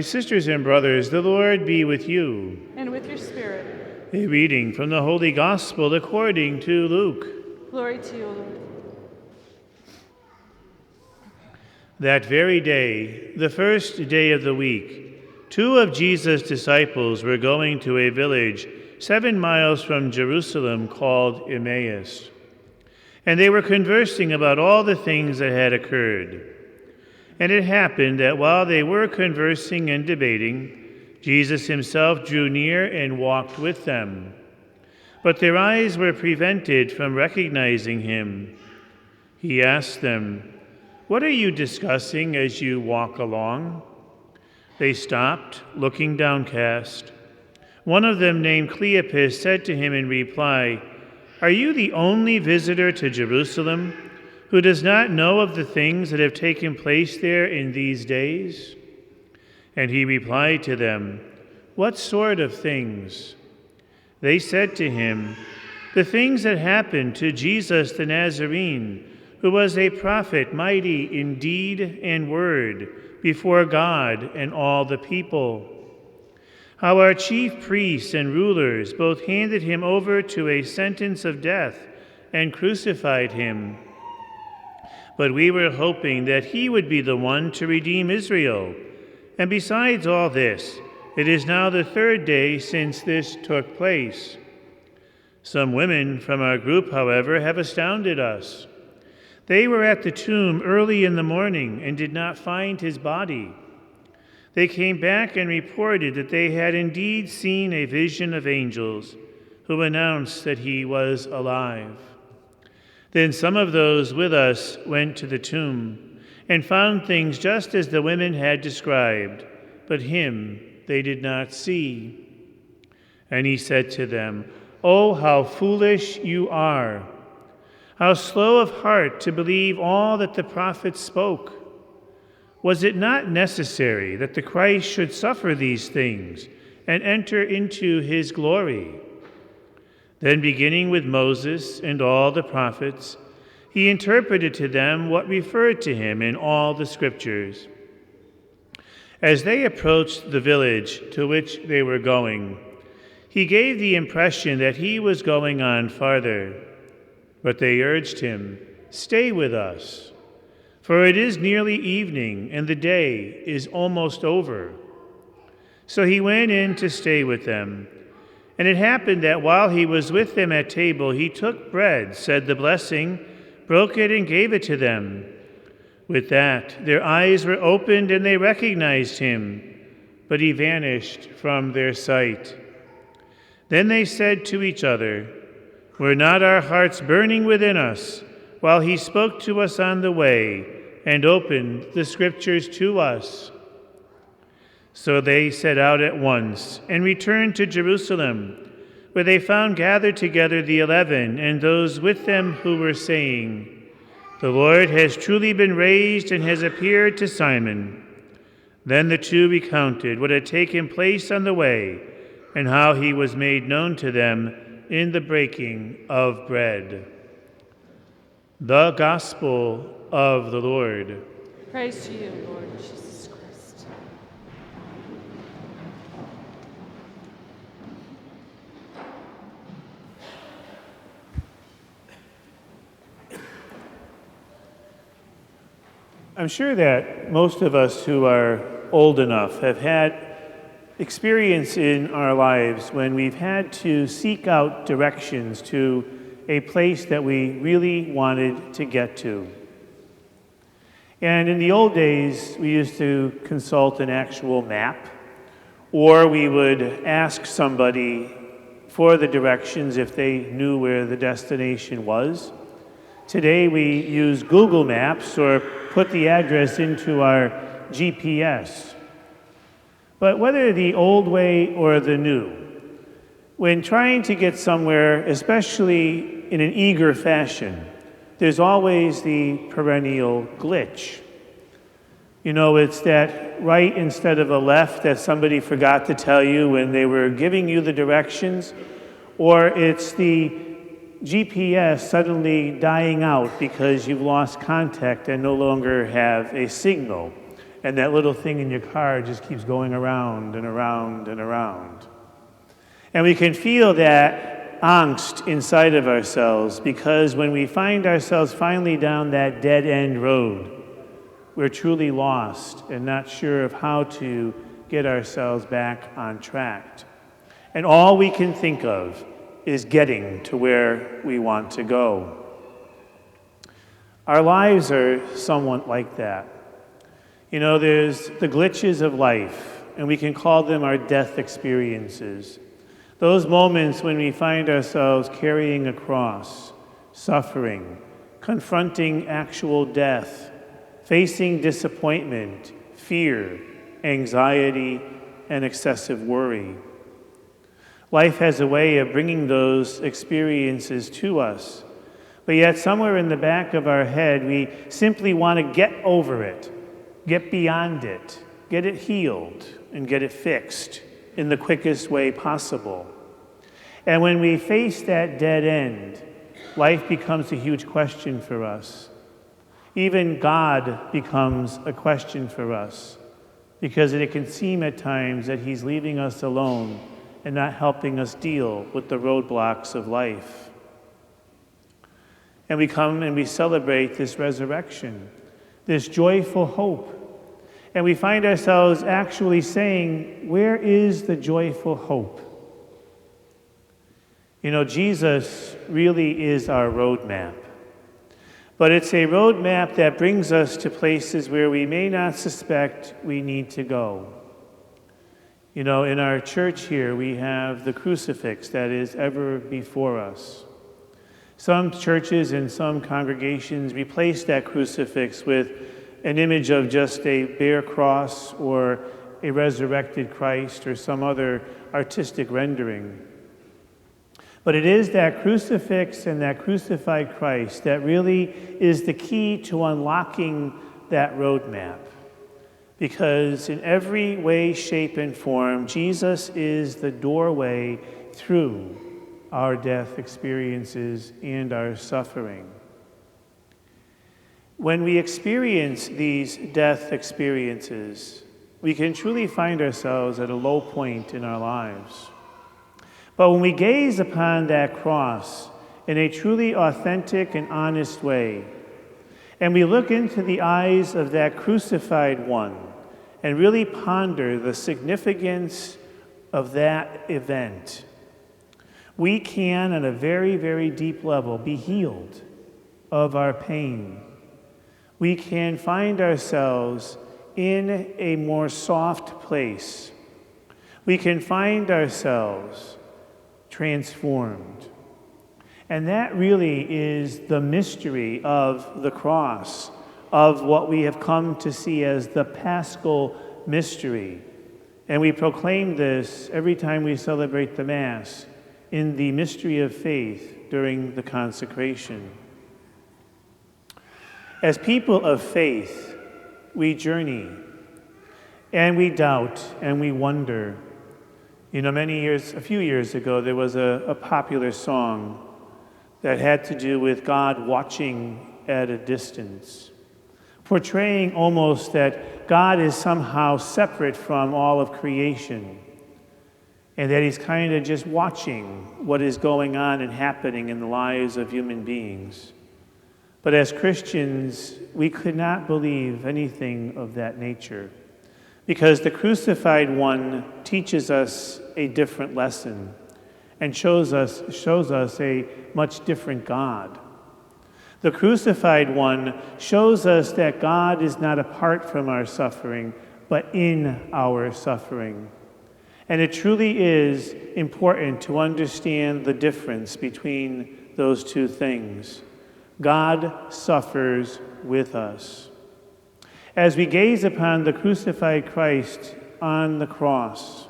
My sisters and brothers, the Lord be with you. And with your spirit. A reading from the Holy Gospel according to Luke. Glory to you, Lord. That very day, the first day of the week, 2 of Jesus' disciples were going to a village 7 miles from Jerusalem called Emmaus. And they were conversing about all the things that had occurred. And it happened that while they were conversing and debating, Jesus himself drew near and walked with them. But their eyes were prevented from recognizing him. He asked them, "What are you discussing as you walk along?" They stopped, looking downcast. One of them, named Cleopas, said to him in reply, "Are you the only visitor to Jerusalem who does not know of the things that have taken place there in these days?" And he replied to them, "What sort of things?" They said to him, "The things that happened to Jesus the Nazarene, who was a prophet, mighty in deed and word before God and all the people. How our chief priests and rulers both handed him over to a sentence of death and crucified him. But we were hoping that he would be the one to redeem Israel. And besides all this, it is now the 3rd day since this took place. Some women from our group, however, have astounded us. They were at the tomb early in the morning and did not find his body. They came back and reported that they had indeed seen a vision of angels who announced that he was alive. Then some of those with us went to the tomb and found things just as the women had described, but him they did not see." And he said to them, "Oh, how foolish you are! How slow of heart to believe all that the prophets spoke! Was it not necessary that the Christ should suffer these things and enter into his glory?" Then, beginning with Moses and all the prophets, he interpreted to them what referred to him in all the scriptures. As they approached the village to which they were going, he gave the impression that he was going on farther. But they urged him, "Stay with us, for it is nearly evening and the day is almost over." So he went in to stay with them. And it happened that while he was with them at table, he took bread, said the blessing, broke it, and gave it to them. With that, their eyes were opened and they recognized him, but he vanished from their sight. Then they said to each other, "Were not our hearts burning within us while he spoke to us on the way and opened the scriptures to us?" So they set out at once and returned to Jerusalem, where they found gathered together the 11 and those with them who were saying, "The Lord has truly been raised and has appeared to Simon." Then the 2 recounted what had taken place on the way and how he was made known to them in the breaking of bread. The Gospel of the Lord. Praise to you, Lord Jesus Christ. I'm sure that most of us who are old enough have had experience in our lives when we've had to seek out directions to a place that we really wanted to get to. And in the old days, we used to consult an actual map, or we would ask somebody for the directions if they knew where the destination was. Today, we use Google Maps or put the address into our GPS. But whether the old way or the new, when trying to get somewhere, especially in an eager fashion, there's always the perennial glitch. You know, it's that right instead of a left that somebody forgot to tell you when they were giving you the directions, or it's the GPS suddenly dying out because you've lost contact and no longer have a signal. and that little thing in your car just keeps going around and around and around. And we can feel that angst inside of ourselves, because when we find ourselves finally down that dead-end road, we're truly lost and not sure of how to get ourselves back on track. And all we can think of is getting to where we want to go. Our lives are somewhat like that. You know, there's the glitches of life, and we can call them our death experiences. Those moments when we find ourselves carrying a cross, suffering, confronting actual death, facing disappointment, fear, anxiety, and excessive worry. Life has a way of bringing those experiences to us, but yet somewhere in the back of our head, we simply want to get over it, get beyond it, get it healed, and get it fixed in the quickest way possible. And when we face that dead end, life becomes a huge question for us. Even God becomes a question for us, because it can seem at times that He's leaving us alone and not helping us deal with the roadblocks of life. And we come and we celebrate this resurrection, this joyful hope. And we find ourselves actually saying, where is the joyful hope? You know, Jesus really is our roadmap. But it's a roadmap that brings us to places where we may not suspect we need to go. You know, in our church here, we have the crucifix that is ever before us. Some churches and some congregations replace that crucifix with an image of just a bare cross or a resurrected Christ or some other artistic rendering. But it is that crucifix and that crucified Christ that really is the key to unlocking that roadmap. Because in every way, shape, and form, Jesus is the doorway through our death experiences and our suffering. When we experience these death experiences, we can truly find ourselves at a low point in our lives. But when we gaze upon that cross in a truly authentic and honest way, and we look into the eyes of that crucified one and really ponder the significance of that event, we can, on a very, very deep level, be healed of our pain. We can find ourselves in a more soft place. We can find ourselves transformed. And that really is the mystery of the cross, of what we have come to see as the Paschal mystery. And we proclaim this every time we celebrate the Mass in the mystery of faith during the consecration. As people of faith, we journey, and we doubt, and we wonder. You know, a few years ago, there was a popular song that had to do with God watching at a distance, portraying almost that God is somehow separate from all of creation, and that He's kind of just watching what is going on and happening in the lives of human beings. But as Christians, we could not believe anything of that nature, because the crucified one teaches us a different lesson and shows us a much different God. The crucified one shows us that God is not apart from our suffering, but in our suffering. And it truly is important to understand the difference between those two things. God suffers with us. As we gaze upon the crucified Christ on the cross,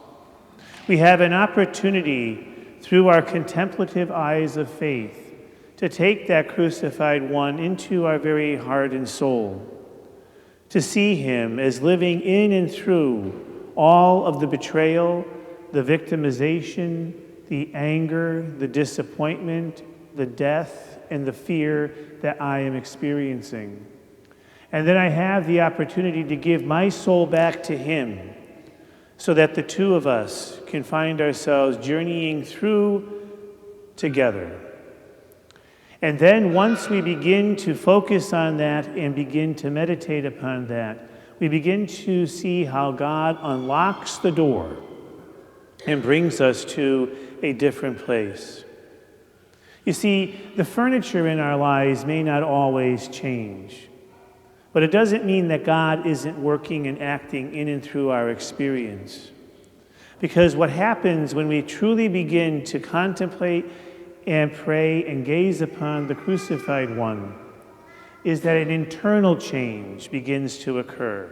we have an opportunity through our contemplative eyes of faith to take that crucified one into our very heart and soul, to see Him as living in and through all of the betrayal, the victimization, the anger, the disappointment, the death, and the fear that I am experiencing. And then I have the opportunity to give my soul back to him so that the two of us can find ourselves journeying through together. And then once we begin to focus on that and begin to meditate upon that, we begin to see how God unlocks the door and brings us to a different place. You see, the furniture in our lives may not always change, but it doesn't mean that God isn't working and acting in and through our experience. Because what happens when we truly begin to contemplate and pray and gaze upon the crucified one is that an internal change begins to occur.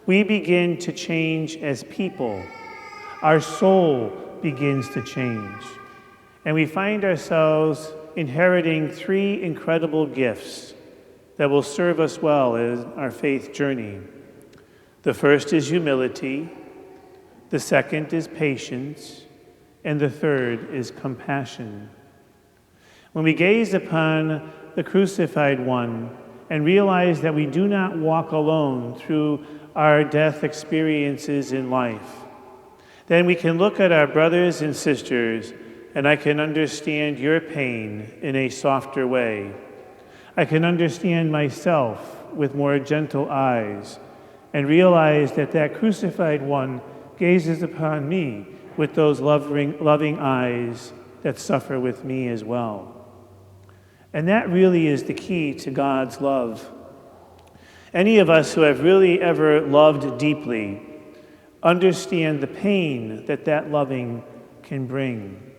We begin to change as people. Our soul begins to change. And we find ourselves inheriting three incredible gifts that will serve us well in our faith journey. The first is humility, the second is patience, and the third is compassion. When we gaze upon the crucified one and realize that we do not walk alone through our death experiences in life, then we can look at our brothers and sisters, and I can understand your pain in a softer way. I can understand myself with more gentle eyes and realize that that crucified one gazes upon me with those loving eyes that suffer with me as well. And that really is the key to God's love. Any of us who have really ever loved deeply understand the pain that that loving can bring.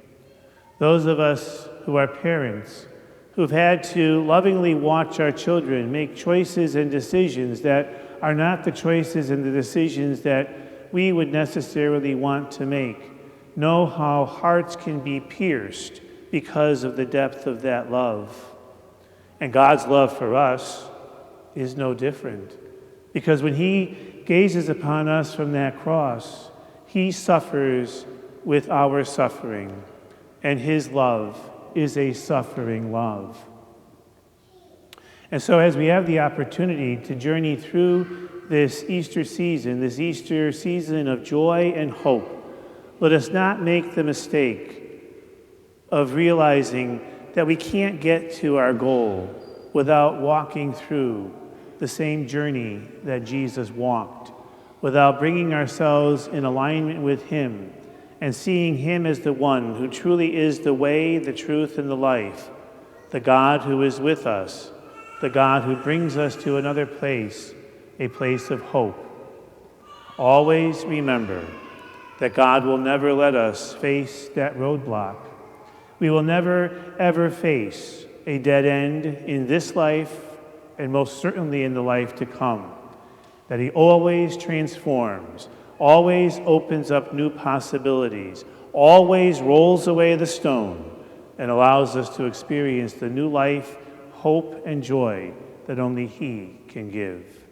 Those of us who are parents, who've had to lovingly watch our children make choices and decisions that are not the choices and the decisions that we would necessarily want to make, know how hearts can be pierced because of the depth of that love. And God's love for us is no different. Because when he gazes upon us from that cross, he suffers with our suffering. And his love is a suffering love. And so as we have the opportunity to journey through this Easter season of joy and hope, let us not make the mistake of realizing that we can't get to our goal without walking through the same journey that Jesus walked, without bringing ourselves in alignment with him and seeing him as the one who truly is the way, the truth, and the life, the God who is with us, the God who brings us to another place, a place of hope. Always remember that God will never let us face that roadblock. We will never, ever face a dead end in this life and most certainly in the life to come. That he always transforms, always opens up new possibilities, always rolls away the stone and allows us to experience the new life, hope, and joy that only he can give.